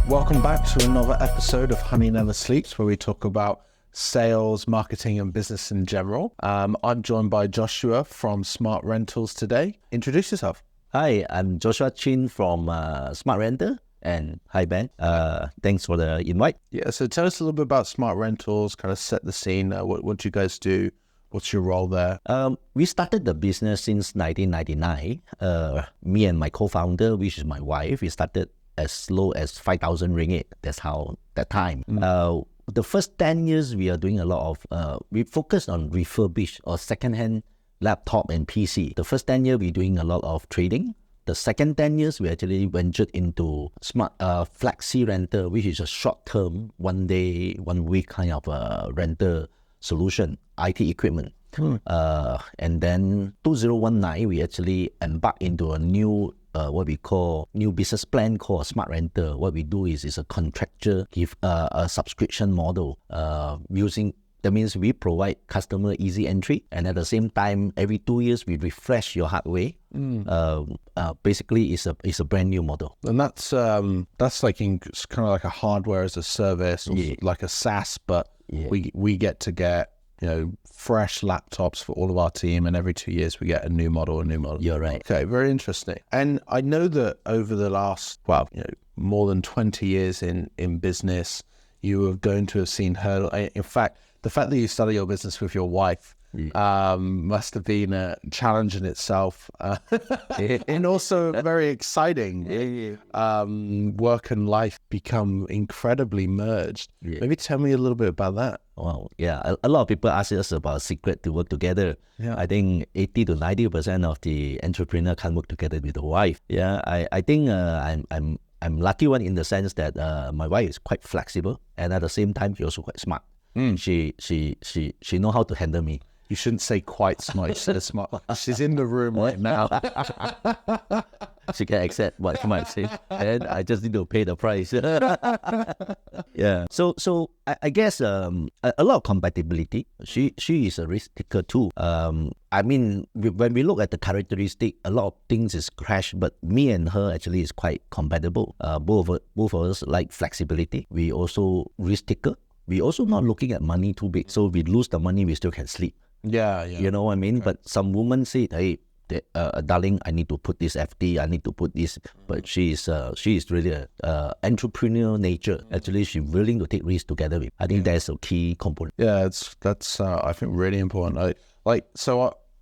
Welcome back to another episode of Honeyneersleeps, where we talk about sales, marketing, and business in general. I'm joined by Joshua from SmartRentals today. Introduce yourself. Hi, I'm Joshua Chin from SmartRental. And hi, Ben. Thanks for the invite. Yeah, so tell us a little bit about SmartRentals, kind of set the scene. What do you guys do? What's your role there? We started the business since 1999. Me and my co-founder, which is my wife, we started as low as 5,000 ringgit. That's how that time. The first 10 years, we are doing a lot of, we focus on refurbished or second-hand laptop and PC. The first 10 years, we're doing a lot of trading. The second 10 years, we actually ventured into smart flexi rental, which is a short-term, 1 day, 1 week kind of rental solution, IT equipment. And then 2019, we actually embarked into a new what we call new business plan called SmartRental. What we do is a contractor give a subscription model using. That means we provide customer easy entry, and at the same time, every 2 years we refresh your hardware. Basically, it's a brand new model. And that's like it's kind of like a hardware as a service, or like a SaaS, but we get fresh laptops for all of our team, and every 2 years we get a new model. You're right. Okay, very interesting. And I know that over the last, more than 20 years in business, you are going to have seen hurdle. In fact, the fact that you started your business with your wife must have been a challenge in itself, and also very exciting. Work and life become incredibly merged. Maybe tell me a little bit about that. Wow, yeah. A lot of people ask us about secret to work together. Yeah. I think 80 to 90% of the entrepreneur can't work together with the wife. Yeah, I think I'm lucky one in the sense that my wife is quite flexible, and at the same time she's also quite smart. She know how to handle me. You shouldn't say quite smart. You said smart. She's in the room right now. She can accept what you might say, and I just need to pay the price. Yeah. So I guess a lot of compatibility. She is a risk taker too. I mean, when we look at the characteristic, a lot of things is crash, but me and her actually is quite compatible. Both of us like flexibility. We also risk taker. We also not looking at money too big, so we lose the money, we still can sleep. Yeah. You know what I mean? Right. But some women say, hey, darling, I need to put this FD, I need to put this. But she is really a entrepreneurial nature. Actually, she's willing to take risks together with. I think that's a key component. Yeah, that's I think really important.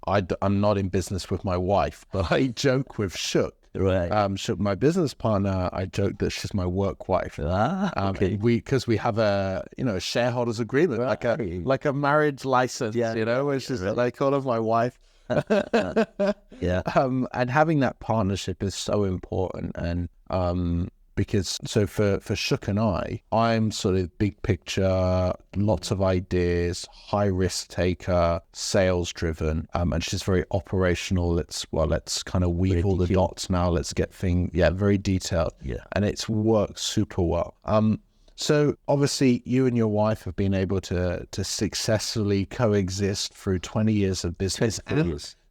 I'm not in business with my wife, but I joke with Shook. Right. Shook, my business partner, I joke that she's my work wife. Okay. Because we have a shareholders agreement, like a marriage license, which is like all of my wife. Yeah. And having that partnership is so important, and because for Shook and I'm sort of big picture, lots of ideas, high risk taker, sales driven, and she's very operational. Let's kind of weave very all the dots now. Let's get things very detailed. Yeah, and it's worked super well. So obviously you and your wife have been able to successfly coexist through 20 years of business,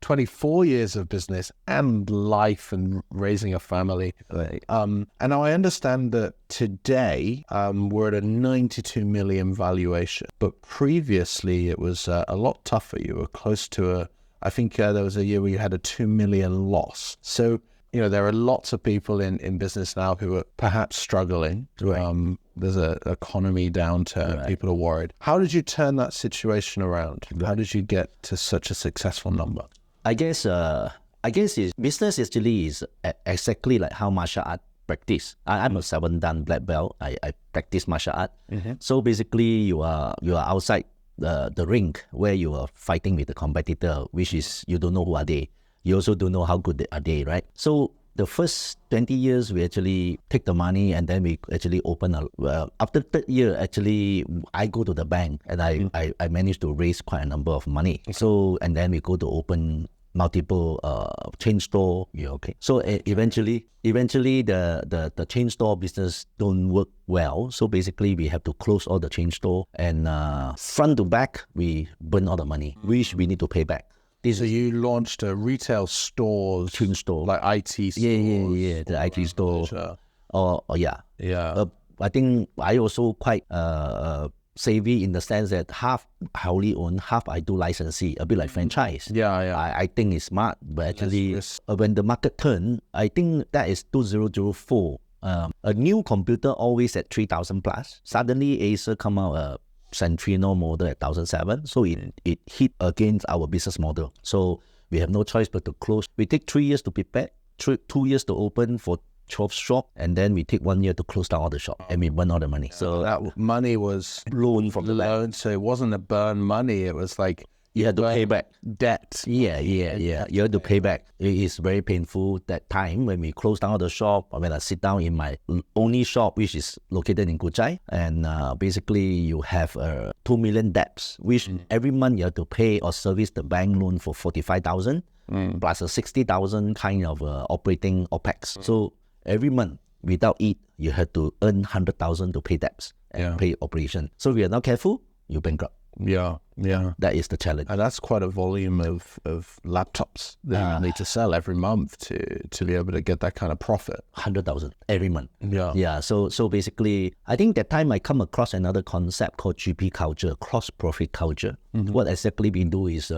24 years of business and life and raising a family. Right. And I understand that today we're at a 92 million valuation, but previously it was a lot tougher. You were close to I think there was a year where you had a 2 million loss. So, there are lots of people in business now who are perhaps struggling. Right. There's an economy downturn. Right. People are worried. How did you turn that situation around? Right. How did you get to such a successful number? I guess business actually is exactly like how martial art practice. I'm a 7-dan black belt. I practice martial art. Mm-hmm. So basically, you are outside the ring where you are fighting with the competitor, which is you don't know who are they. You also don't know how good are they, right? So the first 20 years, we actually take the money and then we actually open after third year, actually, I go to the bank and I managed to raise quite a number of money. So, and then we go to open multiple chain store. Okay. So eventually the chain store business don't work well. So basically we have to close all the chain store, and front to back, we burn all the money, which we need to pay back. So you launched a retail stores, chain store, like IT stores. Yeah, the IT store. Sure. Yeah. I think I also quite savvy in the sense that half I only own, half I do licensee, a bit like franchise. Yeah, yeah. I think it's smart, but actually risk. when the market turned, I think that is 2004. A new computer always at 3,000 plus. Suddenly Acer come out a Centrino model at 1,007. So it hit against our business model. So we have no choice but to close. We take 3 years to prepare, 2 years to open for 12 shop, and then we take 1 year to close down all the shop, and we burn all the money. So That money was loan from the bank. loan, so it wasn't a burn money. It was like You had to pay back. debt. Yeah. You have to pay back. It is very painful that time when we closed down the shop, when I sit down in my only shop, which is located in Kuchai, and basically you have 2 million debts, which every month you have to pay or service the bank loan for 45,000 plus a 60,000 kind of operating OPEX. So every month without it, you have to earn 100,000 to pay debts and pay operation. So if you are not careful, you bankrupt. Yeah. That is the challenge. And that's quite a volume of laptops that you need to sell every month to be able to get that kind of profit. 100,000 every month. Yeah. So basically, I think that time I come across another concept called GP culture, cross profit culture. What exactly we do is,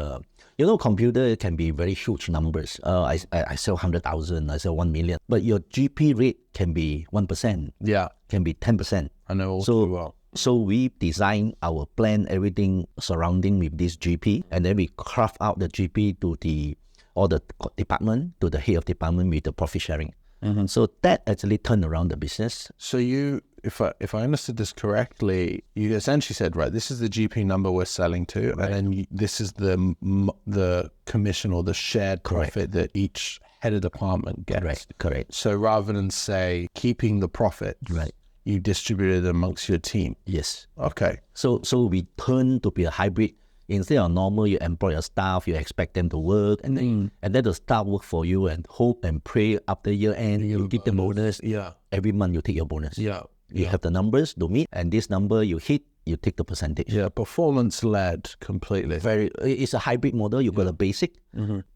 computer can be very huge numbers. I sell 100,000, I sell 1 million, but your GP rate can be 1%. Yeah. Can be 10%. I know all too well. So we design our plan, everything surrounding with this GP, and then we craft out the GP to the department, to the head of department with the profit sharing. So that actually turned around the business. So you, if I understood this correctly, you essentially said, right, this is the GP number we're selling to, and then this is the commission or the shared profit that each head of department gets. Correct. So rather than say keeping the profit, you distribute it amongst your team. Yes. Okay. So we turn to be a hybrid. Instead of normal, you employ your staff, you expect them to work, and then the staff work for you and hope and pray after year end, you give them bonus. Yeah. Every month you take your bonus. Yeah. You have the numbers to meet, and this number you hit, you take the percentage. Yeah, performance led completely. It's a hybrid model. You got a basic,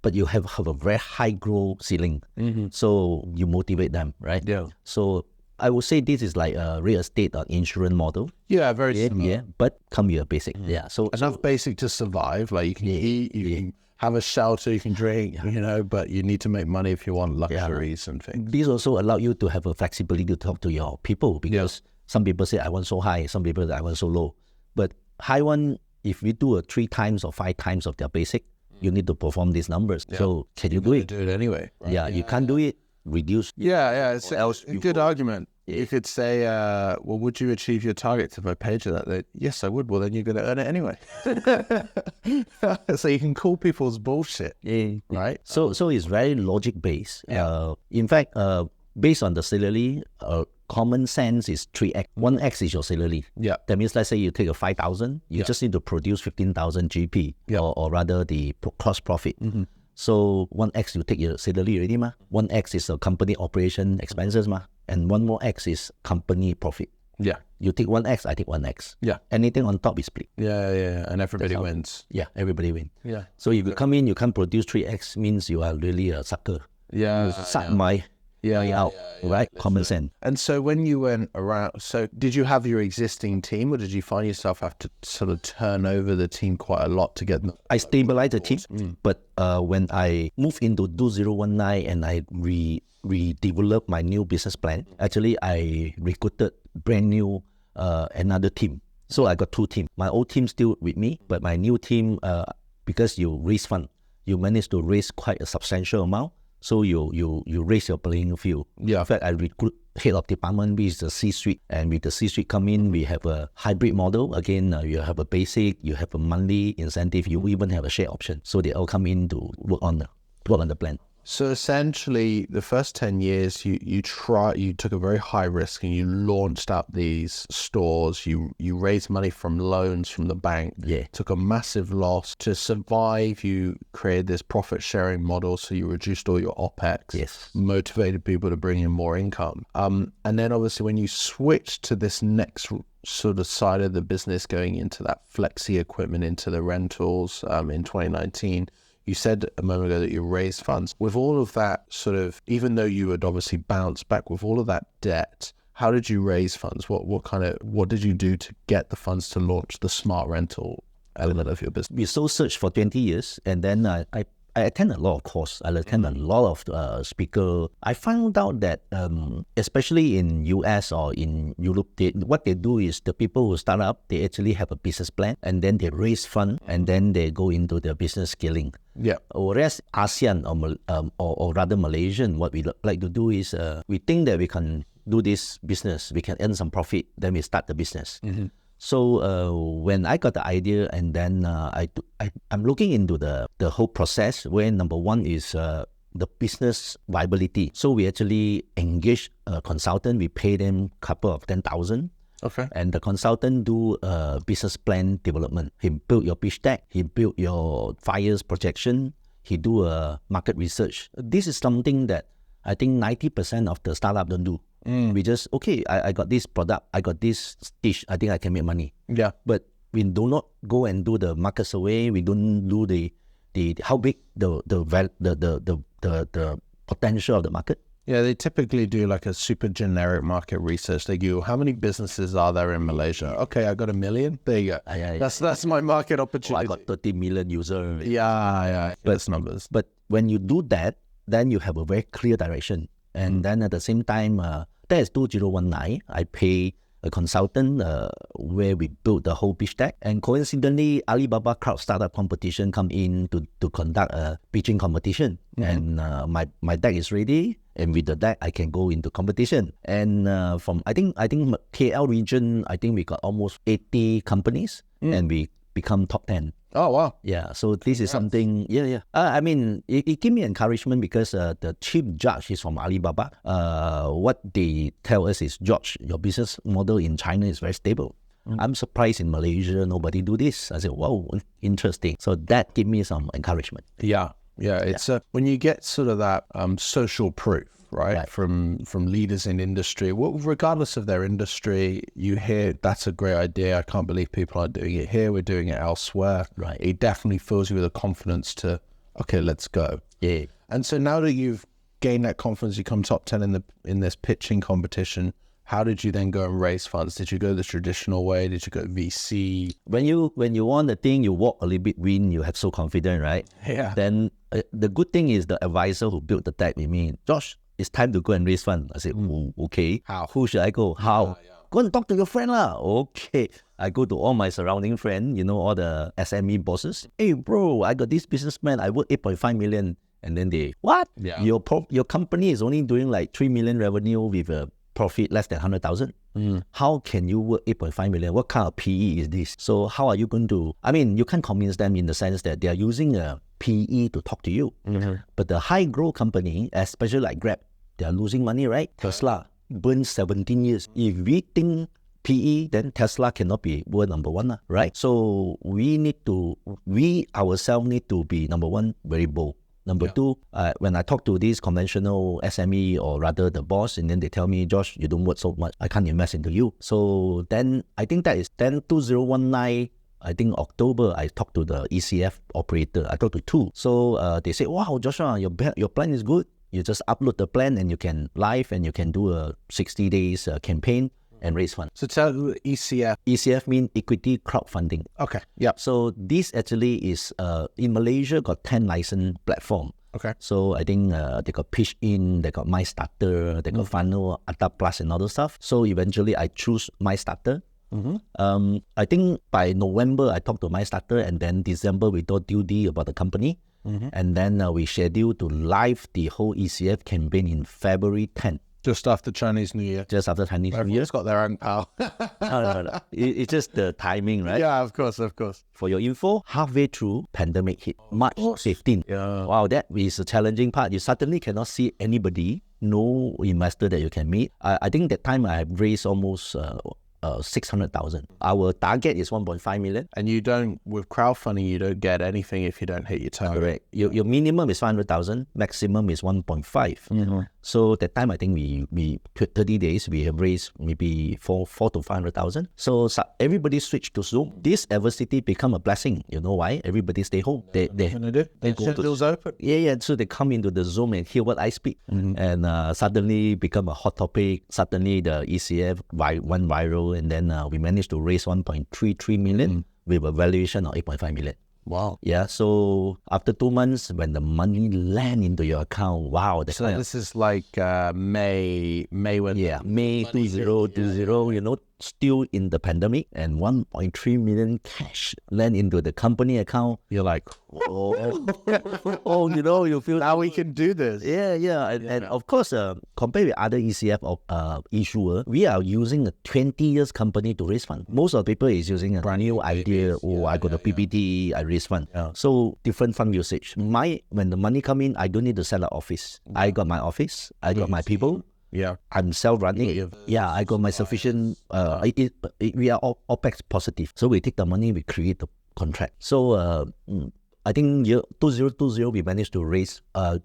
but you have a very high growth ceiling. So you motivate them, right? Yeah. So I would say this is like a real estate or insurance model. Yeah, very similar. Yeah, but come with a basic. Yeah, so enough basic to survive. Like you can eat, you can have a shelter, you can drink, but you need to make money if you want luxuries and things. This also allow you to have a flexibility to talk to your people, because some people say I want so high, some people say I want so low. But high one, if we do 3 times or 5 times of their basic, you need to perform these numbers. So can you do it? Do it anyway. Right? Yeah, you can't do it. Reduce. Yeah. It's a good argument. Yeah. You could say, well, would you achieve your targets if I paid you that? Yes, I would. Well, then you're going to earn it anyway. So you can call people's bullshit, right? So it's very logic based. In fact, based on the salary, common sense is 3x. 1x is your salary. Yeah. That means, let's say you take a 5,000, you just need to produce 15,000 GP, or rather the cross profit. So 1x you take your salary already, 1x is a company operation expenses, and 1 more x is company profit. Yeah. You take 1x, I take 1x. Yeah. Anything on top is split. Yeah. And everybody wins. Yeah, everybody wins. Yeah. So if you come in, you can't produce 3x, means you are really a sucker. Yeah. Suck my way out, right? Common sense. And so when you went around, so did you have your existing team, or did you find yourself have to sort of turn over the team quite a lot to get them? I stabilized the team, but when I moved into 2019 and I redeveloped my new business plan, actually I recruited brand new another team. So I got 2 teams. My old team still with me, but my new team, because you raise fund, you manage to raise quite a substantial amount. So you raise your playing field. Yeah. In fact, I recruit head of department, which is the C-suite. And with the C-suite come in, we have a hybrid model. Again, you have a basic, you have a monthly incentive, you even have a share option. So they all come in to work on the plan. So essentially, the first 10 years, you took a very high risk and you launched out these stores. You raised money from loans from the bank. Yeah. Took a massive loss. To survive, you created this profit sharing model. So you reduced all your OPEX. Yes. Motivated people to bring in more income. And then obviously when you switched to this next sort of side of the business, going into that flexi equipment, into the rentals in 2019, you said a moment ago that you raised funds. With all of that sort of, even though you had obviously bounced back with all of that debt, how did you raise funds? What did you do to get the funds to launch the smart rental element of your business? We soul searched for 20 years, and then I attend a lot of courses. I attend a lot of speaker. I found out that especially in US or in Europe, what they do is the people who start up, they actually have a business plan, and then they raise fund, and then they go into their business scaling. Yeah. Whereas ASEAN or rather Malaysian, what we like to do is we think that we can do this business, we can earn some profit, then we start the business. So when I got the idea, and then I'm looking into the whole process, where number one is the business viability. So we actually engage a consultant. We pay them a couple of 10,000. Okay. And the consultant do business plan development. He build your pitch deck. He build your fires projection. He do a market research. This is something that I think 90% of the startup don't do. We just, okay, I got this product, I got this dish, I think I can make money. Yeah. But we do not go and do the market survey. We don't do the how big the potential of the market. Yeah, they typically do like a super generic market research. They go, how many businesses are there in Malaysia? Okay, I got 1 million. There you go. That's my market opportunity. I got 30 million users. Yeah. That's numbers. But when you do that, then you have a very clear direction. And then at the same time, that is 2019. I pay a consultant where we built the whole pitch deck. And coincidentally, Alibaba Crowd Startup Competition come in to conduct a pitching competition. And my deck is ready. And with the deck, I can go into competition. And from I think KL region, I think we got almost 80 companies, and we become top 10. Oh, wow. Yeah, so this is something, I mean, it gave me encouragement because the chief judge is from Alibaba. What they tell us is, George, your business model in China is very stable. I'm surprised in Malaysia, nobody do this. I said, wow, interesting. So that gave me some encouragement. Yeah. It's when you get sort of that social proof, right? From leaders in industry, well, regardless of their industry, you hear that's a great idea. I can't believe people aren't doing it here. We're doing it elsewhere. Right. It definitely fills you with the confidence to, okay, let's go. Yeah. And so now that you've gained that confidence, you come top 10 in this pitching competition. How did you then go and raise funds? Did you go the traditional way? Did you go VC? When you want the thing, you walk a little bit, win, you have so confident, right? Yeah. Then the good thing is the advisor who built the deck with me, Josh, it's time to go and raise fund. I said, okay. How? Who should I go? How? Go and talk to your friend lah. Okay. I go to all my surrounding friends, all the SME bosses. Hey, bro, I got this businessman. I work 8.5 million. And then they, what? Yeah. Your company is only doing like 3 million revenue with a profit less than 100,000. How can you work 8.5 million? What kind of PE is this? So how are you going to, I mean, you can't convince them in the sense that they are using a PE to talk to you. But the high growth company, especially like Grab, they are losing money, right? Tesla burned 17 years. If we think PE, then Tesla cannot be world number one, right? So we ourselves need to be number one, very bold. Number two, when I talk to this conventional SME or rather the boss, and then they tell me, Josh, you don't work so much, I can't invest into you. So then I think that is then 2019, I think October, I talked to the ECF operator. I talked to two. So they said, wow, Joshua, your plan is good. You just upload the plan and you can live and you can do a 60 days campaign and raise funds. So tell ECF. ECF means equity crowdfunding. Okay. Yeah. So this actually is in Malaysia got 10 license platform. Okay. So I think they got Pitch In, they got My Starter, they got Funnel, Atta Plus and other stuff. So eventually I choose My Starter. I think by November I talked to My Starter, and then December we told Duty about the company. And then we scheduled to live the whole ECF campaign in February 10th. Just after Chinese New Year. Just after Chinese New Year. Everyone's got their own pal. No. It's just the timing, right? Yeah, of course. For your info, halfway through, pandemic hit. March 15th. Yeah. Wow, that is a challenging part. You suddenly cannot see anybody, no investor that you can meet. I think that time I have raised almost 600,000. Our target is 1.5 million. And you don't, with crowdfunding, you don't get anything if you don't hit your target. Correct. Your minimum is 500,000, maximum is 1.5. So that time I think we 30 days we have raised maybe four to 500,000. So everybody switched to Zoom. This adversity become a blessing. You know why? Everybody stay home. They go to open. yeah. So they come into the Zoom and hear what I speak, and suddenly become a hot topic. Suddenly the ECF went viral, and then we managed to raise 1.33 million with a valuation of 8.5 million. Wow. Yeah, so after 2 months, when the money land into your account, wow. So this is like May when... Yeah, May 2020, you know, still in the pandemic, and 1.3 million cash land into the company account. You're like, oh, you know, you feel... now we can do this. Yeah. And of course, compared with other ECF issuer, we are using a 20 years company to raise fund. Most of the people is using a brand new idea. I got a PPT, I raise fund. Yeah. So different fund usage. When the money come in, I don't need to sell an office. I got my office, I got my people. Yeah. I'm self-running. Yeah, I got my sufficient... we are OPEX positive. So we take the money, we create the contract. So I think year 2020, we managed to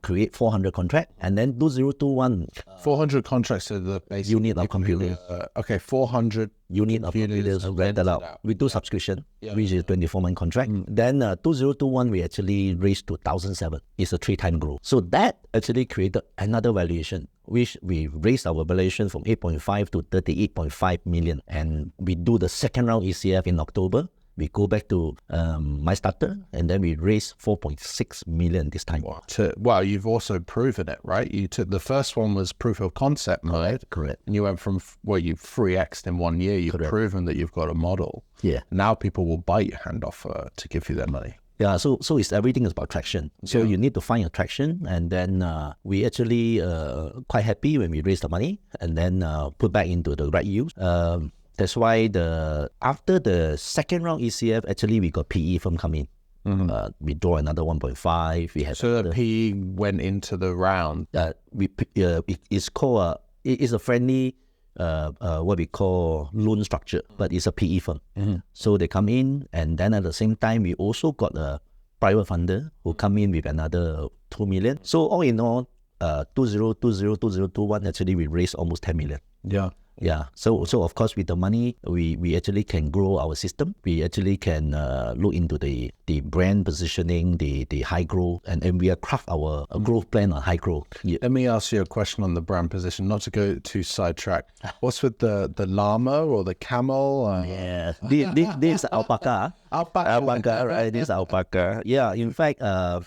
create 400 contract. And then 2021... 400 contracts to the basic unit of computer. Okay, 400 unit of computers rented out. We do subscription, which is 24-month contract. Then 2021, we actually raised to 1,007. It's a 3-time growth. So that actually created another valuation, which we raised our valuation from 8.5 to 38.5 million. And we do the second round ECF in October. We go back to my starter, and then we raised 4.6 million this time. Well, you've also proven it, right? You took the first one was proof of concept mode. Correct. And you went from, you 3x'd in 1 year. You've proven that you've got a model. Yeah. Now people will bite your hand off to give you their money. Yeah, so it's everything is about traction. So you need to find a traction, and then we actually quite happy when we raised the money, and then put back into the right use. That's why after the second round ECF, actually we got PE firm come in. We draw another 1.5. We have the PE went into the round. It's called it's a friendly what we call loan structure, but it's a PE firm. So they come in, and then at the same time we also got a private funder who come in with another 2 million. So all in all, 2021 actually we raised almost 10 million. Yeah. So of course with the money we actually can grow our system. We actually can look into the brand positioning, the high growth, and we are craft our growth plan on high growth. Yeah. Let me ask you a question on the brand position, not to go too sidetrack. What's with the llama or the camel? Yeah, this is alpaca. Alpaca, right? This is alpaca. Yeah, in fact,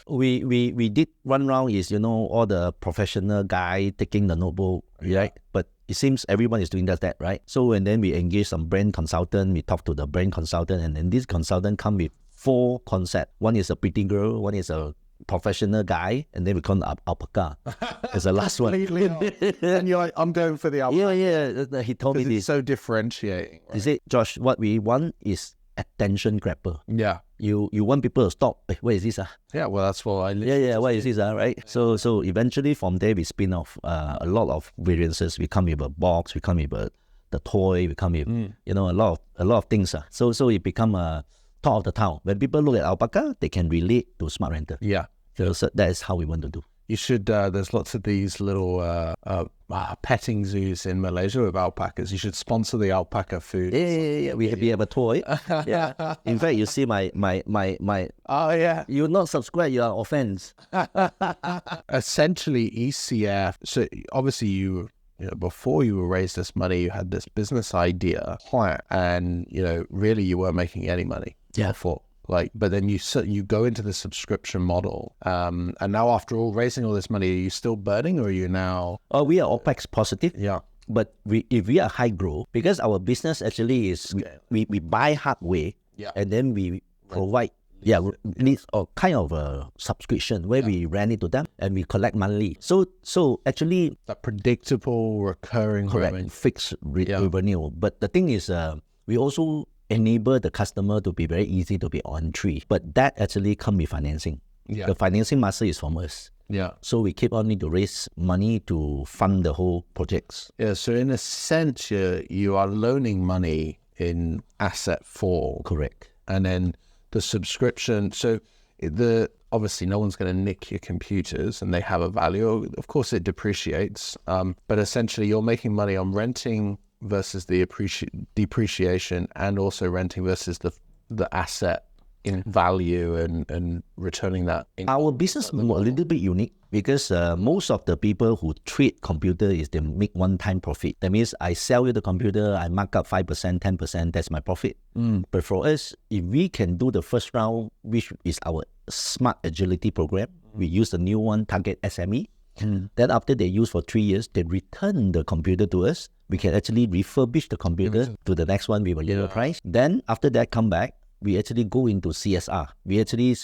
we did one round is, you know, all the professional guy taking the notebook, right? But it seems everyone is doing that, right? So and then we engage some brand consultant. We talk to the brand consultant, and then this consultant come with 4 concepts. One is a pretty girl, one is a professional guy, and then we call alpaca as the last one. And you're like, I'm going for the alpaca. Yeah. He told me this. It's so differentiating. Right? He said, Josh, what we want is attention grabber. Yeah. You want people to stop. Hey, what is this? Yeah, well, that's what I what is this? Right? So eventually from there we spin off a lot of variances. We come with a box, we come with the toy, we come with you know, a lot of things. So it become a talk of the town. When people look at alpaca, they can relate to SmartRental. Yeah. So that is how we want to do. You should, there's lots of these little petting zoos in Malaysia with alpacas. You should sponsor the alpaca food. Yeah. We have a toy. Yeah. In fact, you see my. Oh, yeah. You not subscribe, you are offense. Essentially, ECF. So obviously you know, before you raised this money, you had this business idea, and, you know, really you weren't making any money. Yeah. Before. But then you go into the subscription model, and now after all raising all this money, are you still burning, or are you now? Oh, we are OPEX positive. Yeah. But if we are high growth, because our business actually is we buy hardware, and then we provide needs or kind of a subscription where we rent it to them and we collect monthly. So actually that predictable recurring revenue. Fixed revenue. But the thing is, we also enable the customer to be very easy to be on tree. But that actually come with financing. Yeah. The financing muscle is from us. Yeah. So we keep on need to raise money to fund the whole projects. Yeah. So in a sense, you are loaning money in asset form. Correct. And then the subscription. So obviously no one's going to nick your computers and they have a value. Of course, it depreciates, but essentially you're making money on renting versus the depreciation, and also renting versus the asset in value and returning that. Our business is a little bit unique because most of the people who trade computer is they make one-time profit. That means I sell you the computer, I mark up 5%, 10%, that's my profit. But for us, if we can do the first round, which is our Smart Agility program, we use the new one, target SME. Then after they use for 3 years, they return the computer to us. We can actually refurbish the computer to the next one with a lower price. Then after that come back, we actually go into CSR. We actually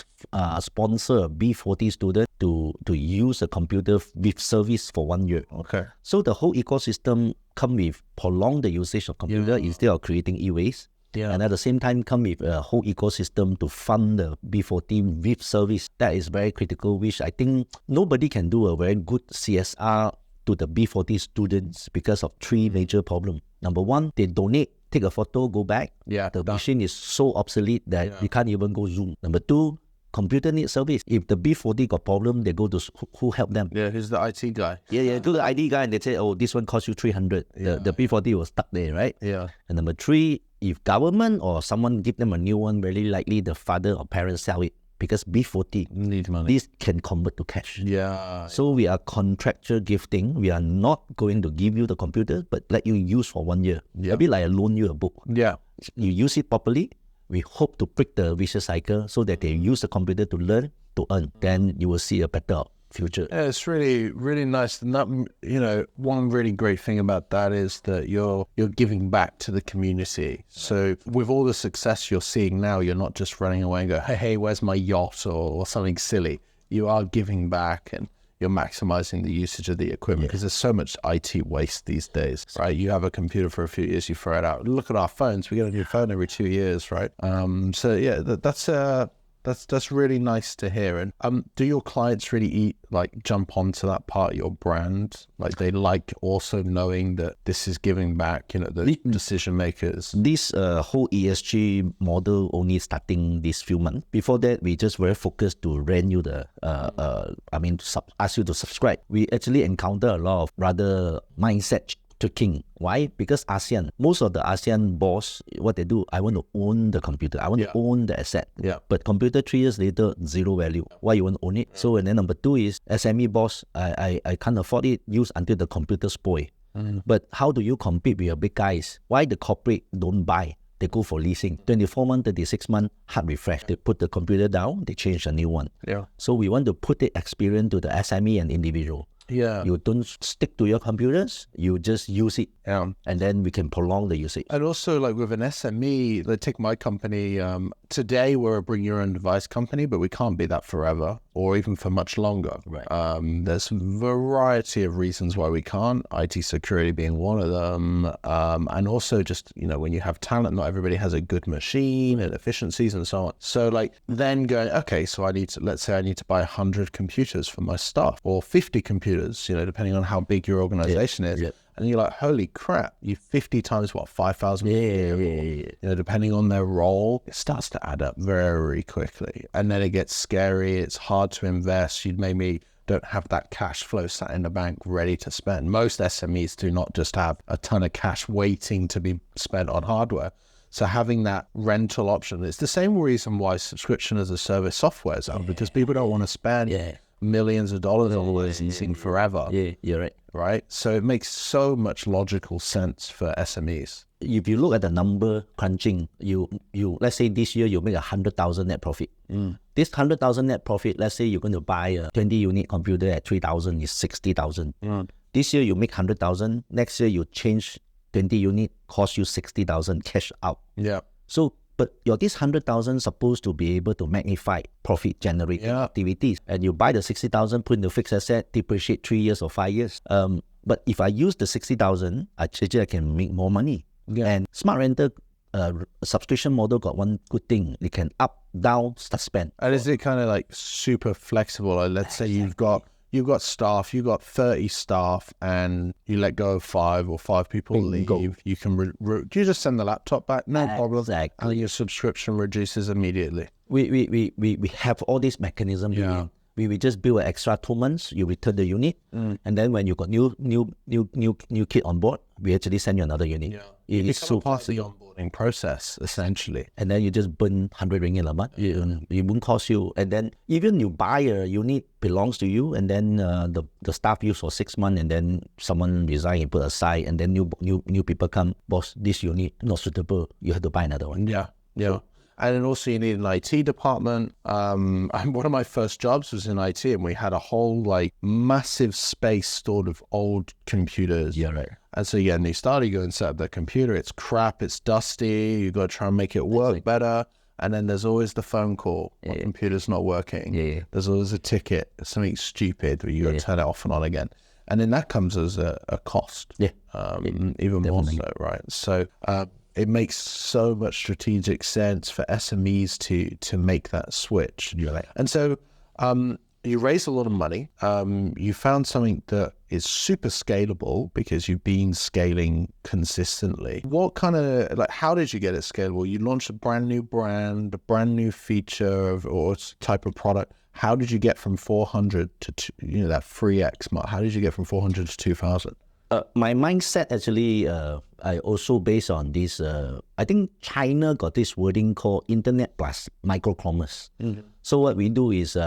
sponsor a B40 student to use a computer with service for 1 year. Okay. So the whole ecosystem come with prolong the usage of computer instead of creating e-waste. And at the same time come with a whole ecosystem to fund the B40 with service. That is very critical, which I think nobody can do a very good CSR to the B40 students because of 3 major problems. Number 1, they donate, take a photo, go back. The machine is so obsolete that you can't even go Zoom. Number 2, computer needs service. If the B40 got problem, they go to who help them? Who's the IT guy? To the IT guy, and they say, oh, this one cost you 300. The B40 was stuck there, right? And number 3, if government or someone give them a new one, very likely the father or parents sell it. Because B40 need money. This can convert to cash. So we are contractual gifting. We are not going to give you the computer, but let you use for 1 year. A bit like I loan you a book. You use it properly. We hope to break the vicious cycle so that they use the computer to learn, to earn. Then you will see a better future. It's really, really nice. And that, one really great thing about that is that you're giving back to the community. So with all the success you're seeing now, you're not just running away and go, hey, where's my yacht or something silly. You are giving back and you're maximizing the usage of the equipment because there's so much IT waste these days, right? You have a computer for a few years, you throw it out. Look at our phones. We get a new phone every 2 years, right? That's really nice to hear. And do your clients really jump onto that part of your brand? Like they like also knowing that this is giving back, the decision makers. This whole ESG model only starting this few months. Before that, we just very focused to rent you ask you to subscribe. We actually encounter a lot of rather mindset tricking. Why? Because most of the ASEAN boss, what they do, I want to own the computer. I want to own the asset. But computer 3 years later, zero value. Why you want to own it? So, and then number 2 is SME boss, I can't afford it, use until the computer spoil. But how do you compete with your big guys? Why the corporate don't buy? They go for leasing. 24 months, 36 months, hard refresh. They put the computer down, they change a new one. So we want to put the experience to the SME and individual. You don't stick to your computers, you just use it. And then we can prolong the usage. And also with an SME, take my company, today we're a bring your own device company, but we can't be that forever or even for much longer. There's a variety of reasons why we can't, IT security being one of them. And also just, when you have talent, not everybody has a good machine and efficiencies and so on. So then going, okay, so let's say I need to buy 100 computers for my staff or 50 computers, depending on how big your organization is. And you're like, holy crap, you 50 times what, 5,000? Depending on their role, it starts to add up very quickly. And then it gets scary. It's hard to invest. You maybe don't have that cash flow sat in the bank ready to spend. Most SMEs do not just have a ton of cash waiting to be spent on hardware. So having that rental option, it's the same reason why subscription as a service software is out, because people don't want to spend millions of dollars on licensing forever. You're right. Right? So it makes so much logical sense for SMEs. If you look at the number crunching, you let's say this year you make 100,000 net profit. This 100,000 net profit, let's say you're going to buy a 20 unit computer at 3,000 is 60,000. This year you make 100,000. Next year you change 20 unit, cost you 60,000 cash out. So, but this 100,000 supposed to be able to magnify profit generating activities. And you buy the 60,000, put in the fixed asset, depreciate 3 years or 5 years. But if I use the 60,000, I can make more money. And SmartRental subscription model got one good thing. It can up, down, suspend. And is it kind of super flexible? Let's say you've got you've got staff, you've got 30 staff, and you let go of 5 or 5 people leave. You can you just send the laptop back, no problem, Exactly. and your subscription reduces immediately. We have all these mechanisms. Yeah. We just build an extra 2 months. You return the unit, and then when you got new kid on board, we actually send you another unit. Yeah. It's It's so part of the onboarding process, essentially. and then you just burn 100 ringgit a month. It won't cost you. And then even you buy a unit belongs to you, and then the staff use for 6 months, and then someone resign and put aside, and then new people come. Boss, this unit not suitable. You have to buy another one. Yeah, yeah. And then also you need an IT department. One of my first jobs was in IT, and we had a whole like massive space stored of old computers. Yeah, right. And so new starter, you go and set up the computer. It's crap, it's dusty. You got to try and make it work better. And then there's always the phone call. My computer's not working. Yeah. There's always a ticket, something stupid where you got to turn it off and on again. And then that comes as a cost. Yeah. Even more so, right? So it makes so much strategic sense for SMEs to make that switch. You're right. And so you raise a lot of money. You found something that is super scalable because you've been scaling consistently. What kind of, like, how did you get it scalable? You launched a brand new brand, a brand new feature or type of product. How did you get from 400 to, that 3x mark? How did you get from 400 to 2,000? My mindset actually, I also based on this. I think China got this wording called internet plus micro-commerce. So what we do is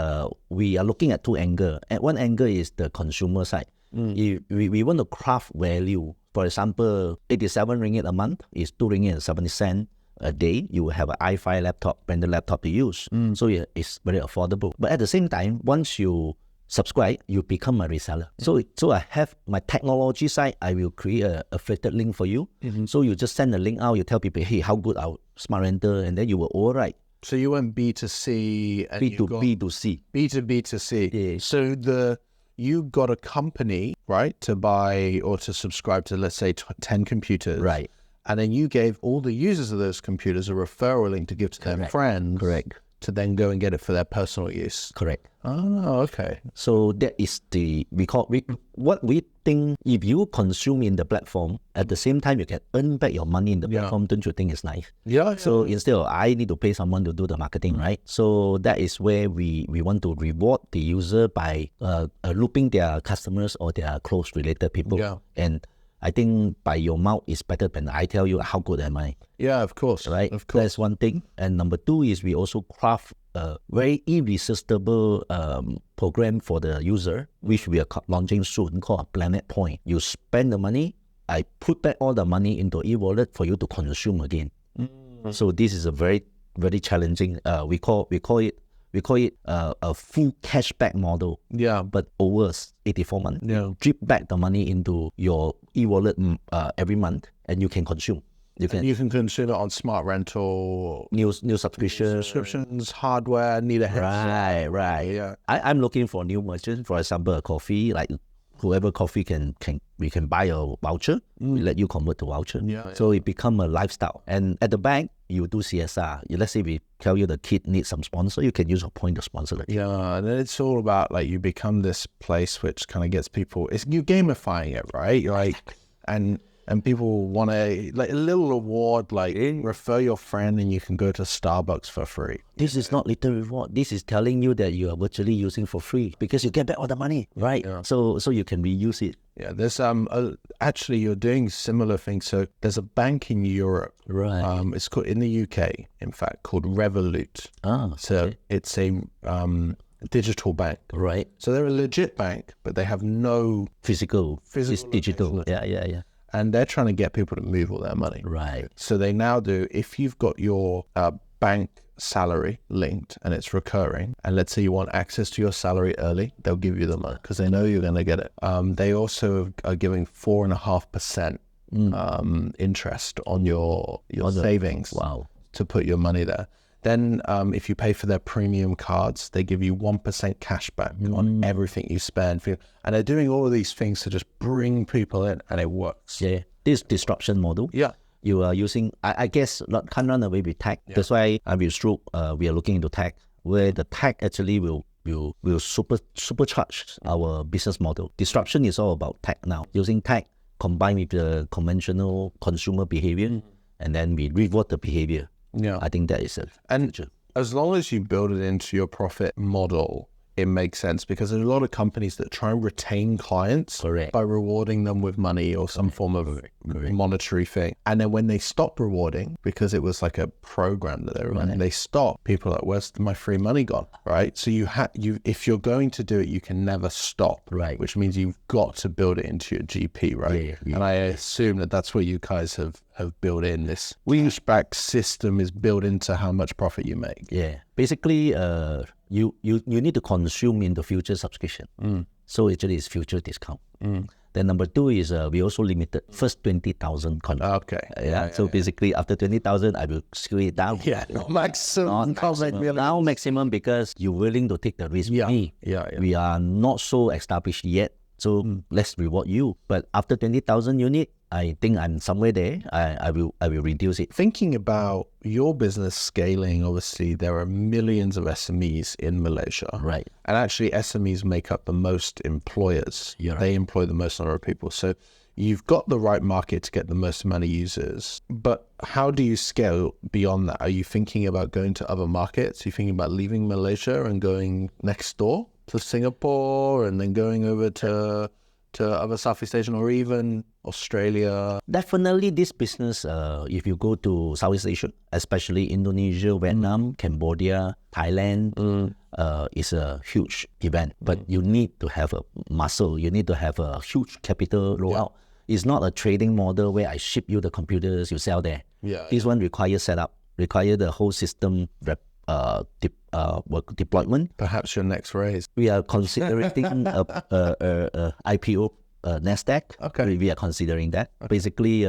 we are looking at 2 angles. At one angle is the consumer side. We want to craft value. For example, 87 ringgit a month is 2 ringgit and 70 cents a day. You will have an i5 laptop, branded laptop to use. So it's very affordable. But at the same time, once you subscribe, you become a reseller. So I have my technology side. I will create a affiliate link for you. So you just send the link out. You tell people, hey, how good our SmartRental, and then you will override. So you went B2C and B2C. B2B2C. Yeah. So you got a company, right, to buy or to subscribe to, let's say, 10 computers. Right. And then you gave all the users of those computers a referral link to give to their friends. Correct. To then go and get it for their personal use. Correct. Oh, okay. So that is what we think. If you consume in the platform, at the same time you can earn back your money in the platform. Don't you think it's nice? Yeah. So instead of I need to pay someone to do the marketing, right? So that is where we want to reward the user by looping their customers or their close related people. Yeah. And I think by your mouth is better than I tell you how good am I. Yeah, of course. Right? Of course. That's one thing. And number 2 is we also craft a very irresistible program for the user, which we are launching soon, called Planet Point. You spend the money, I put back all the money into e-wallet for you to consume again. So this is a very, very challenging, we call it a full cashback model. Yeah. But over 84 months. Yeah. Drip back the money into your e-wallet every month, and you can consume. You can consume it on SmartRental. new subscriptions. Subscriptions, hardware, need a headset. Right. Yeah. I'm looking for new merchants. For example, a coffee, like whoever coffee we can buy a voucher. We let you convert to voucher. So it become a lifestyle. And at the back, you do CSR. Let's say we tell you the kid needs some sponsor, you can use a point to sponsor the kid. Yeah, and it's all about, like, you become this place which kind of gets people, you're gamifying it, right? You're like, and people want to, like, a little reward, like, refer your friend and you can go to Starbucks for free. This is not little reward. This is telling you that you are virtually using for free because you get back all the money, right? Yeah. So you can reuse it. Yeah, there's actually you're doing similar things. So there's a bank in Europe, right? It's called, in the UK, in fact, called Revolut. So it's a digital bank, right? So they're a legit bank, but they have no physical. It's digital. Yeah. And they're trying to get people to move all their money. Right. So they now do, if you've got your bank salary linked and it's recurring, and let's say you want access to your salary early, they'll give you the money because they know you're going to get it. They also are giving 4.5% interest on your savings. Wow. To put your money there. Then if you pay for their premium cards, they give you 1% cash back on everything you spend. And they're doing all of these things to just bring people in, and it works. Yeah, this disruption model. Yeah. You are using, I guess, can't run away with tech. Yeah. That's why we are looking into tech, where the tech actually will will supercharge our business model. Disruption is all about tech now. Using tech combined with the conventional consumer behavior, and then we reward the behavior. Yeah. I think that is a future. As long as you build it into your profit model, it makes sense, because there's a lot of companies that try and retain clients Correct. by rewarding them with money or some form of monetary thing. And then when they stop rewarding, because it was like a program that they were running, they stop. People are like, where's my free money gone? Right? So if you're going to do it, you can never stop. Right. Which means you've got to build it into your GP, right? Yeah. And I assume that that's what you guys have built in. This wingback system is built into how much profit you make. Yeah. Basically, you need to consume in the future subscription. So actually it's future discount. Then number two is we also limited first 20,000 contract. Okay. So basically after 20,000, I will scale it down. Yeah, maximum. Now maximum, because you're willing to take the risk with me. Yeah. We are not so established yet. So let's reward you. But after 20,000 unit, I think I'm somewhere there. I will reduce it. Thinking about your business scaling, obviously there are millions of SMEs in Malaysia. Right. And actually SMEs make up the most employers. Yeah. They employ the most number of people. So you've got the right market to get the most amount of users. But how do you scale beyond that? Are you thinking about going to other markets? Are you thinking about leaving Malaysia and going next door to Singapore and then going over to other Southeast Asian or even Australia? Definitely this business, if you go to Southeast Asia, especially Indonesia, Vietnam, Cambodia, Thailand, is a huge event. But you need to have a muscle. You need to have a huge capital rollout. It's not a trading model where I ship you the computers, you sell there. This one requires setup, require the whole system deployment. Perhaps your next raise. We are considering IPO NASDAQ. Okay. We are considering that. Basically,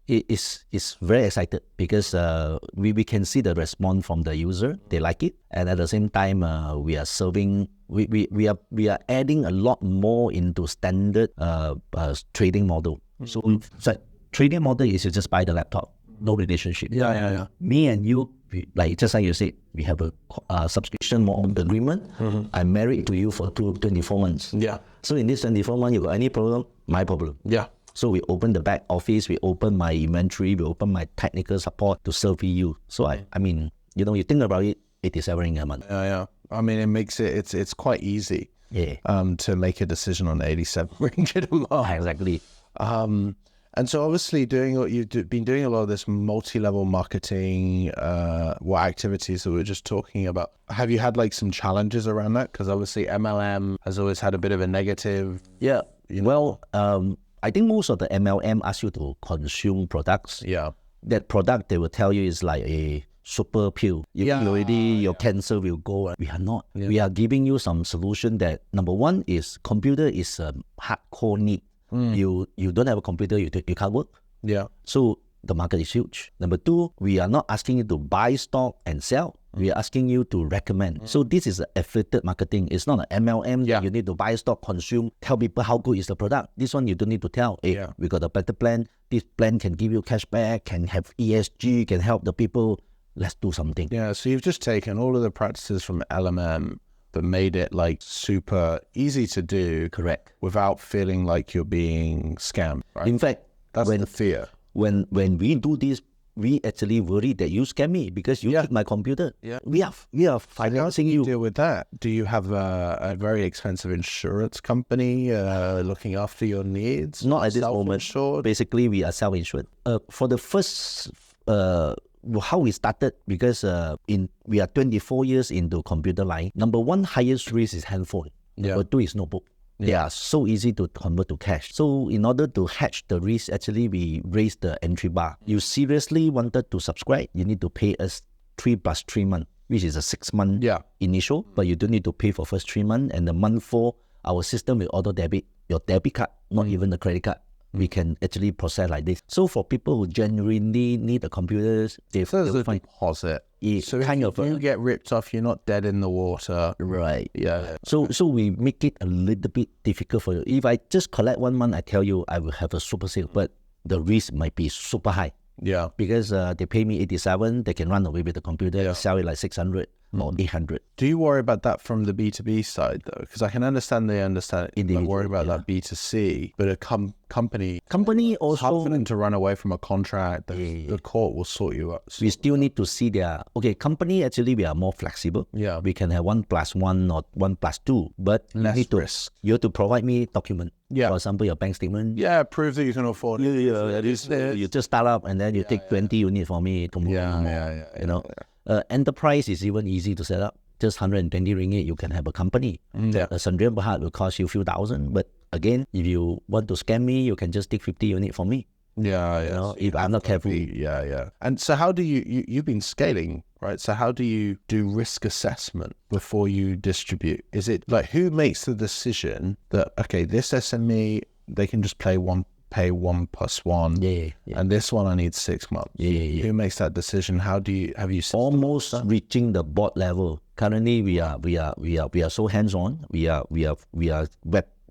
it's very excited because we can see the response from the user. They like it, and at the same time, we are serving. We are adding a lot more into standard trading model. So trading model is you just buy the laptop, no relationship. Yeah. Me and you, like just like you said, we have a subscription agreement. I'm married to you for 24 months. Yeah. So in this 24 months, you got any problem? My problem. Yeah. So we open the back office, we open my inventory, we open my technical support to serve you. So I mean, you think about it, 87 ringgit a month. Yeah. I mean, it makes it's quite easy. Yeah. To make a decision on 87 ringgit a month. Exactly. And so obviously you've been doing a lot of this multi-level marketing, activities that we were just talking about. Have you had like some challenges around that? Because obviously MLM has always had a bit of a negative. Yeah. Well, I think most of the MLM ask you to consume products. Yeah. That product they will tell you is like a super pill. Your cancer will go. We are not. Yeah. We are giving you some solution that number one is computer is a hardcore need. You don't have a computer, you can't work. Yeah. So the market is huge. Number two, we are not asking you to buy stock and sell. We are asking you to recommend. So this is affiliated marketing. It's not an MLM. Yeah. You need to buy stock, consume, tell people how good is the product. This one you don't need to tell. Hey, we got a better plan. This plan can give you cashback, can have ESG, can help the people. Let's do something. Yeah. So you've just taken all of the practices from LMM but made it like super easy to do. Correct. Without feeling like you're being scammed. Right? In fact, that's the fear. When we do this, we actually worry that you scam me because you took my computer. Yeah. We are financing you. Deal with that. Do you have a very expensive insurance company looking after your needs? Not at this moment. Basically, we are self-insured. For the first, how we started, because we are 24 years into computer line. Number one, highest risk is handphone. Number two is notebook. They are so easy to convert to cash. So in order to hedge the risk, actually we raised the entry bar. You seriously wanted to subscribe, you need to pay us 3 plus 3 months, which is a 6 month initial, but you don't need to pay for first 3 months. And the month 4, our system will auto debit your debit card, not even the credit card. We can actually process like this. So for people who genuinely need the computers, they'll find deposit. So if you get ripped off, you're not dead in the water. Right. Yeah. So we make it a little bit difficult for you. If I just collect 1 month, I tell you I will have a super sale, but the risk might be super high. Yeah. Because they pay me 87, they can run away with the computer, sell it like 600. or 800. Do you worry about that from the B2B side though? Because I can understand it. But worry about that B2C, but a company Also, hard for them to run away from a contract. The court will sort you up. we still need to see company actually we are more flexible. Yeah. We can have 1+1 or 1+2, but Less risk. You have to provide me document. Yeah. For example, your bank statement. Yeah, prove that you can afford it. You just start up and then you take 20 units for me tomorrow. Enterprise is even easy to set up. Just 120 ringgit, you can have a company. Yeah. A Sandrian Berhad will cost you a few thousand. But again, if you want to scam me, you can just take 50 units for me. Yeah. So if I'm not careful. Yeah. And so how do you've been scaling, right? So how do you do risk assessment before you distribute? Is it like who makes the decision that, okay, this SME, they can just pay 1+1. And this one I need 6 months. Who makes that decision? Have you almost reaching the board level? Currently, we are so hands on. We are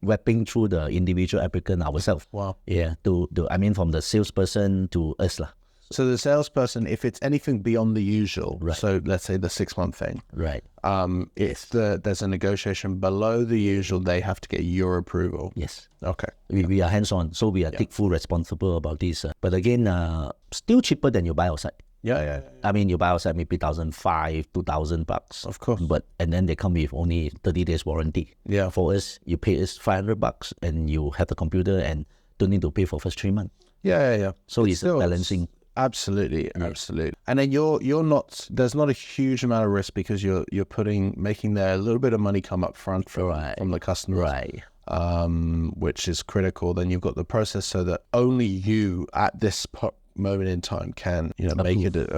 webbing through the individual applicant ourselves. Wow. Yeah. From the salesperson to us lah. So the salesperson, if it's anything beyond the usual, right. So let's say the 6 month thing, right? If there's a negotiation below the usual, they have to get your approval. Yes. Okay. We are hands on, so we are take full responsible about this. But again, still cheaper than you buy outside. Yeah. You buy outside maybe $1,500, $2,000. Of course. And then they come with only 30 days warranty. Yeah. For us, you pay us $500 and you have the computer and don't need to pay for first 3 months. Yeah. So it's balancing. Absolutely. And then you're not. There's not a huge amount of risk because you're making a little bit of money come up front from the customers, right? Which is critical. Then you've got the process so that only you at this moment in time can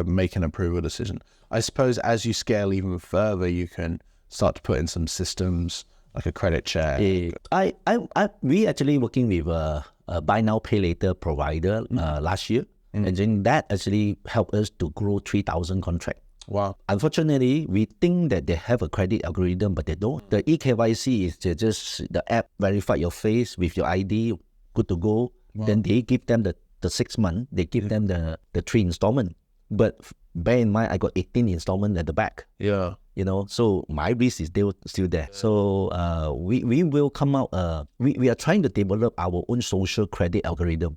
make an approval decision. I suppose as you scale even further, you can start to put in some systems like a credit check. We actually working with a buy now pay later provider last year. And then that actually helped us to grow 3,000 contracts. Wow. Unfortunately, we think that they have a credit algorithm, but they don't. The eKYC is just the app verify your face with your ID, good to go. Wow. Then they give them the 6 months, they give them the 3 installment. But bear in mind, I got 18 installment at the back. Yeah. So my risk is still there. So we will come out, we are trying to develop our own social credit algorithm.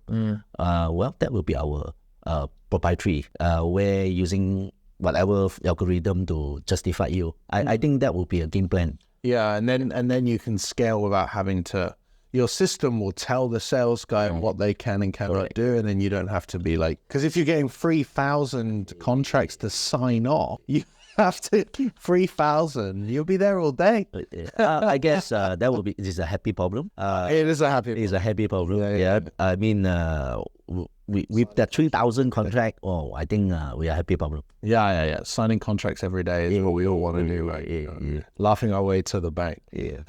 That will be our proprietary, where using whatever algorithm to justify you. I think that will be a game plan. Yeah, and then you can scale without having to. Your system will tell the sales guy what they can and cannot do, and then you don't have to be like, because if you're getting 3,000 contracts to sign off, you have to 3,000. You'll be there all day. I guess it is a happy problem. It is a happy. It is a happy problem. Yeah. I mean, with that 3,000 contract, I think we are happy problem. Yeah. Signing contracts every day is what we all want to do. Laughing our way to the bank. Yeah.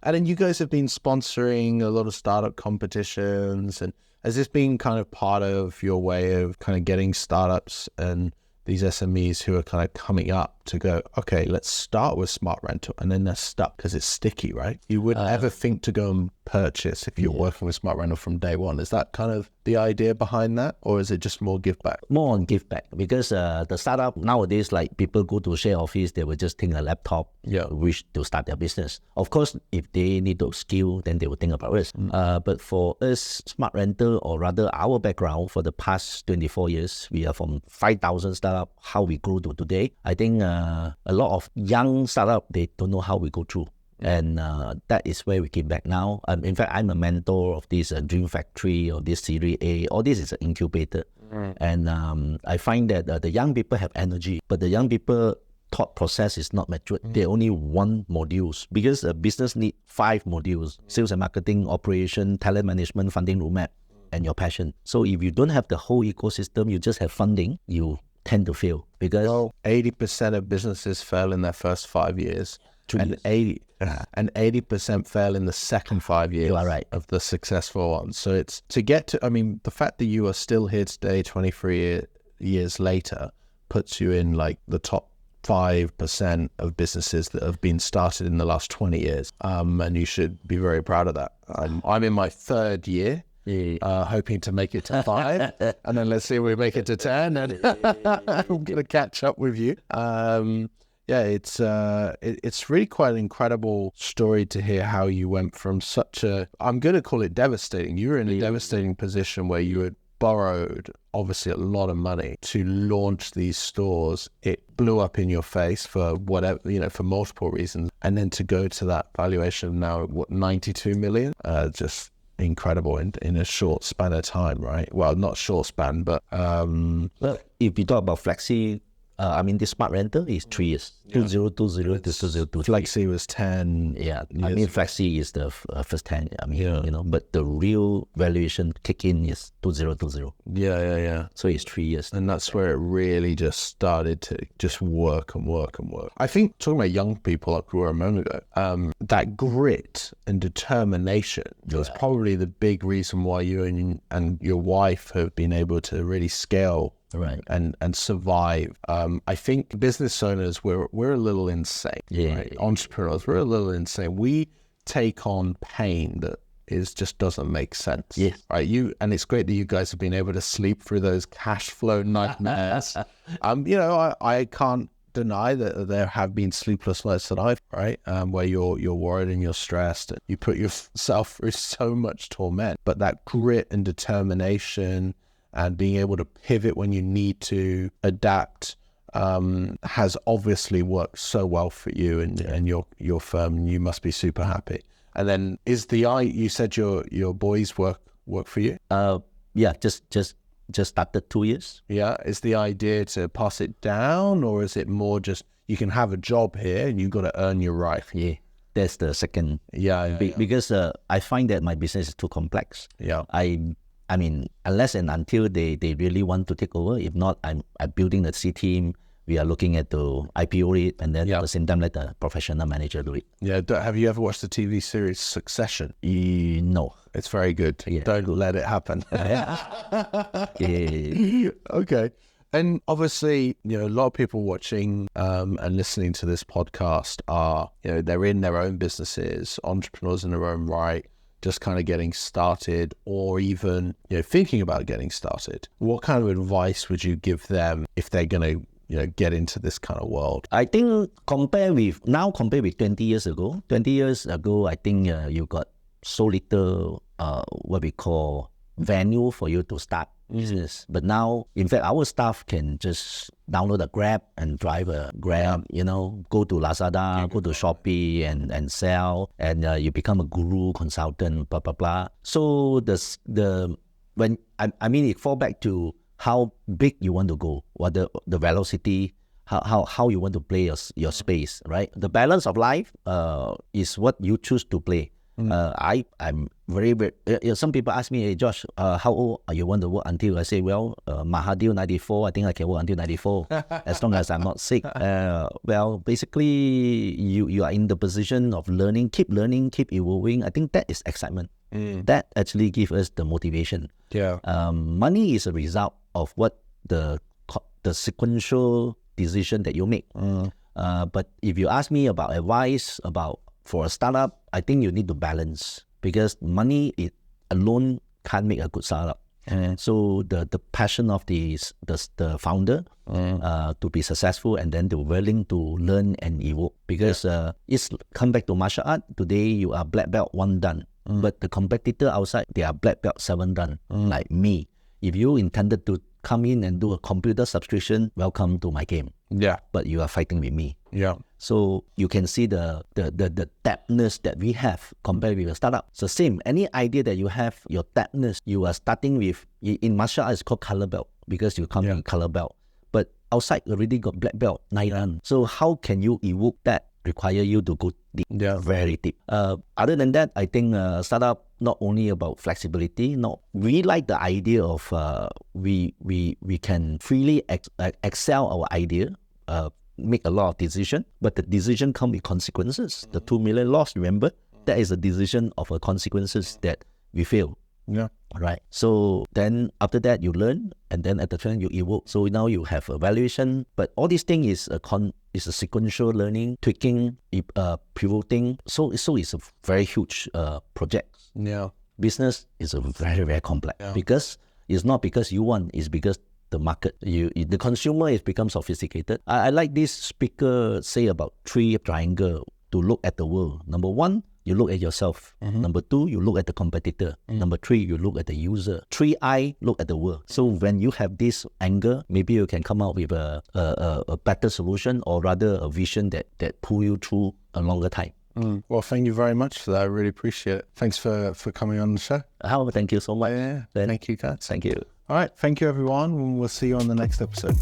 And then you guys have been sponsoring a lot of startup competitions, and has this been kind of part of your way of kind of getting startups and these SMEs who are kind of coming up to go, okay, let's start with SmartRental, and then they're stuck because it's sticky, right? You wouldn't ever think to go and purchase if you're working with SmartRental from day one. Is that kind of the idea behind that, or is it just more give back? More on give back, because the startup nowadays, like people go to share office, they will just take a laptop, wish to start their business. Of course, if they need to skill, then they will think about us. But for us, SmartRental, or rather our background for the past 24 years, we are from 5,000 startup, how we grew to today. I think a lot of young startup, they don't know how we go through. And that is where we came back now. In fact, I'm a mentor of this Dream Factory or this Series A. All this is an incubator. And I find that the young people have energy, but the young people thought process is not matured. They only want modules, because a business need 5 modules: sales and marketing, operation, talent management, funding roadmap, and your passion. So if you don't have the whole ecosystem, you just have funding, you tend to fail, because 80% of businesses fail in their first 5 years. And 80% fail in the second 5 years of the successful ones. So it's to get to, the fact that you are still here today, 23 years later, puts you in like the top 5% of businesses that have been started in the last 20 years. And you should be very proud of that. I'm in my 3rd year. Hoping to make it to 5, and then let's see if we make it to 10, and I'm going to catch up with you. Yeah, it's really quite an incredible story to hear how you went from such a, I'm going to call it devastating. You were in a devastating position where you had borrowed obviously a lot of money to launch these stores. It blew up in your face for whatever, for multiple reasons. And then to go to that valuation of now, 92 million, just incredible in a short span of time, right? Well, not short span, but Well, if you talk about Flexi, this SmartRental is 3 years, 2020 to 2023. Flexi was 10. Yeah, Flexi is the first 10. But the real valuation kick in is 2020. Yeah. So it's 3 years. And that's where it really just started to just work and work and work. I think talking about young people, like we were a moment ago, that grit and determination was probably the big reason why you and your wife have been able to really scale. Right. And survive. I think business owners, we're a little insane. Right? Entrepreneurs, we're a little insane. We take on pain that just doesn't make sense. Yes. Right. And it's great that you guys have been able to sleep through those cash flow nightmares. I can't deny that there have been sleepless nights that I've, right, where you're worried and you're stressed and you put yourself through so much torment. But that grit and determination and being able to pivot when you need to adapt has obviously worked so well for you and your firm, and you must be super happy. And then you said your boys work for you? Just started 2 years. Yeah. Is the idea to pass it down, or is it more just you can have a job here and you've got to earn your right? Yeah. That's the second. Because I find that my business is too complex. Yeah. Unless and until they really want to take over. If not, I'm building the C team. We are looking at the IPO it, and then at the same time let the professional manager do it. Yeah. Have you ever watched the TV series Succession? No. It's very good. Yeah. Don't let it happen. Yeah. Okay. And obviously, a lot of people watching and listening to this podcast are, they're in their own businesses, entrepreneurs in their own right, just kind of getting started, or even thinking about getting started. What kind of advice would you give them if they're going to get into this kind of world? I think compared with 20 years ago, I think you got so little what we call venue for you to start business. But now, in fact, our staff can just download a Grab and drive a Grab, go to Lazada, go to Shopee and sell, and you become a guru, consultant, blah, blah, blah. So it fall back to how big you want to go, what the velocity, how you want to play your space, right? The balance of life is what you choose to play. I'm very, very, some people ask me, hey Josh, how old you want to work until? I say, well, Mahathir 94, I think I can work until 94, as long as I'm not sick. Basically, you are in the position of learning, keep evolving. I think that is excitement. That actually gives us the motivation. Yeah. Money is a result of what the sequential decision that you make. But if you ask me about advice for a startup, I think you need to balance, because money alone can't make a good startup. So the passion of the founder to be successful, and then they're willing to learn and evolve, because it's come back to martial art. Today you are black belt 1 dan, but the competitor outside, they are black belt 7 dan, like me. If you intended to come in and do a computer subscription, welcome to my game. Yeah. But you are fighting with me. Yeah. So you can see the depthness that we have compared with a startup. It's the same. Any idea that you have, your depthness, you are starting with, in martial arts, it's called color belt, because you come in color belt. But outside, you already got black belt, 9 dan. So how can you evoke that? Require you to go deep, very deep. Other than that, I think startup not only about flexibility. No, we like the idea of we can freely excel our idea, make a lot of decision, but the decision come with consequences. The 2 million loss, remember, that is a decision of a consequences that we fail. Yeah. Right. So then after that you learn, and then at the time you evolve. So now you have a valuation, but all these things is a sequential learning, tweaking, pivoting. So it's a very huge project. Yeah. Business is a very, very complex, because it's not because you want, it's because the market. The consumer is become sophisticated. I like this speaker say about 3 triangle to look at the world. Number 1, you look at yourself. Number 2, you look at the competitor. Number 3, you look at the user. 3I look at the world. So when you have this angle, maybe you can come out with a better solution, or rather a vision that pull you through a longer time. Well, thank you very much for that. I really appreciate it. Thanks for coming on the show. Thank you so much. Yeah, thank you, guys. Thank you. All right, thank you, everyone. And we'll see you on the next episode.